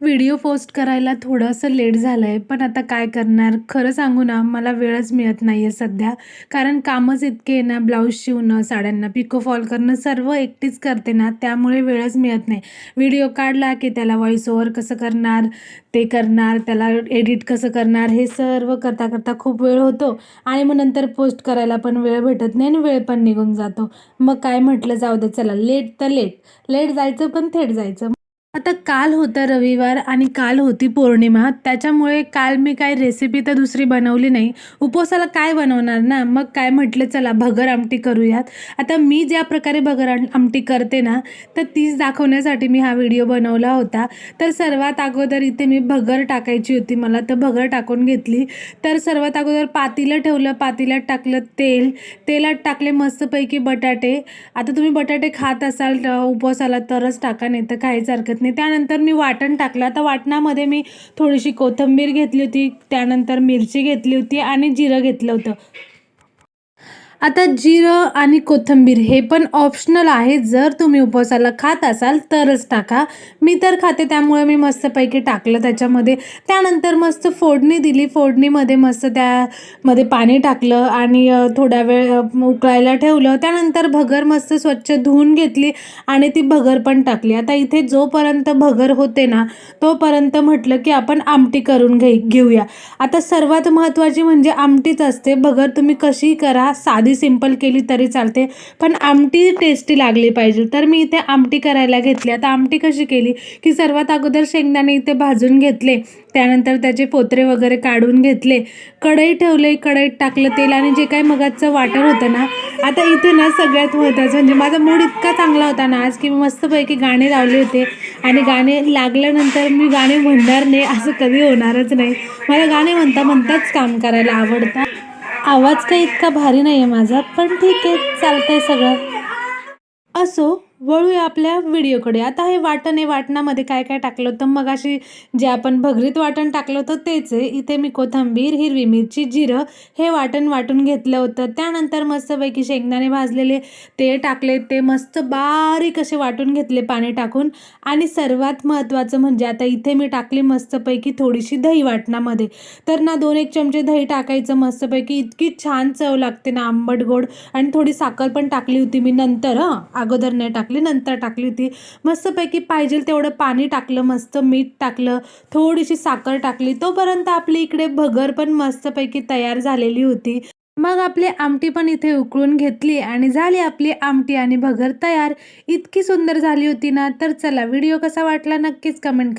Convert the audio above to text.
Video post करायला थोडंसं late झालं आहे, पण आता काय करणार? खरं सांगू ना, मला वेळच मिळत नाही आहे सध्या. कारण कामच इतके आहे ना, ब्लाऊज शिवणं, साड्यांना पिको फॉल करणं सर्व एकटीच करते ना, त्यामुळे वेळच मिळत नाही. व्हिडिओ काढला की त्याला व्हॉईस ओव्हर कसं करणार, ते करणार, त्याला एडिट कसं करणार, हे सर्व करता-करता खूप वेळ होतो आणि मग नंतर पोस्ट करायला पण वेळ भेटत नाही आणि वेळ पण निघून जातो. मग काय म्हटलं, जाऊ दे चला, लेट तर लेट. लेट जायचं पण थेट जायचं. आता काल होता रविवार आणि काल होती पौर्णिमा, त्याच्यामुळे काल मी काय रेसिपी तर दुसरी बनवली नाही. उपवासाला काय बनवणार ना, मग काय म्हटलं चला भगर आमटी करूयात. आता मी ज्या प्रकारे भगर आमटी करते ना, तर तीच दाखवण्यासाठी मी हा व्हिडिओ बनवला होता. तर सर्वात अगोदर इथे मी भगर टाकायची होती मला, तर भगर टाकून घेतली. तर सर्वात अगोदर पातेलं ठेवलं, पातेल्यात टाकलं तेल, तेलात टाकले मस्तपैकी बटाटे. आता तुम्ही बटाटे खात असाल उपवासाला तरच टाका, नाही तर काहीच हरकत नाही. त्यानंतर मी वाटण टाकलं. आता वाटणामध्ये मी थोडीशी कोथिंबीर घेतली होती, त्यानंतर मिरची घेतली होती आणि जिरं घेतलं होतं. आता जिरं आणि कोथिंबीर हे पण ऑप्शनल आहे, जर तुम्ही उपवासाला खात असाल तरच टाका. मी तर खाते त्यामुळे मी मस्तपैकी टाकलं त्याच्यामध्ये. त्यानंतर मस्त फोडणी दिली. फोडणीमध्ये मस्त त्यामध्ये पाणी टाकलं आणि थोडा वेळ उकळायला ठेवलं. त्यानंतर भगर मस्त स्वच्छ धुवून घेतली आणि ती भगर पण टाकली. आता इथे जोपर्यंत भगर होते ना, तोपर्यंत म्हटलं की आपण आमटी करून घेऊया. आता सर्वात महत्त्वाची म्हणजे आमटीच असते. भगर तुम्ही कशीही करा, साधी सिंपल केली तरी चालते, पण आमटी टेस्टी लागली पाहिजे. तर मी इथे आमटी करायला घेतली. आता आमटी कशी केली की सर्वात अगोदर शेंगदाणे इथे भाजून घेतले, त्यानंतर त्याचे फोतरे वगैरे काढून घेतले, कढई ठेवले, कढईत टाकलं तेल आणि जे काही मगाचं वाटण होतं ना. आता इथे ना सगळ्यात महत्त्वाचं म्हणजे माझा मूड इतका चांगला होता ना आज, की मी मस्तपैकी गाणे लावले होते आणि गाणे लागल्यानंतर मी गाणे म्हणणार नाही असं कधी होणारच नाही. मला गाणे म्हणता म्हणताच काम करायला आवडतं. आवाज काही इतका भारी नाही आहे माझा, पण ठीक आहे, चालतंय सगळं. असो, वळूया आपल्या व्हिडिओकडे. आता हे वाटण आहे, वाटणामध्ये काय काय टाकलं होतं, मगाशी जे आपण भगरीत वाटण टाकलं होतं तेच आहे. इथे मी कोथिंबीर, हिरवी मिरची, जिरं हे वाटण वाटून घेतलं होतं. त्यानंतर मस्तपैकी शेंगदाणे भाजलेले ते टाकले, ते मस्त बारीक असे वाटून घेतले पाणी टाकून. आणि सर्वात महत्त्वाचं म्हणजे आता इथे मी टाकली मस्तपैकी थोडीशी दही वाटणामध्ये. तर ना 2-1 चमचे दही टाकायचं मस्तपैकी. इतकी छान चव लागते ना, आंबट गोड. आणि थोडी साखर पण टाकली होती मी नंतर, अगोदर नाही टाकली, नंतर टाकली होती. मस्तपैकी पाहिजे तेवढं पाणी टाकलं, मस्त मीठ टाकलं, थोडीशी साखर टाकली. तोपर्यंत आपली इकडे भगर पण मस्तपैकी तयार झालेली होती. मग आपली आमटी पण इथे उकळून घेतली आणि झाली आपली आमटी आणि भगर तयार. इतकी सुंदर झाली होती ना. तर चला, व्हिडिओ कसा वाटला नक्कीच कमेंट करा.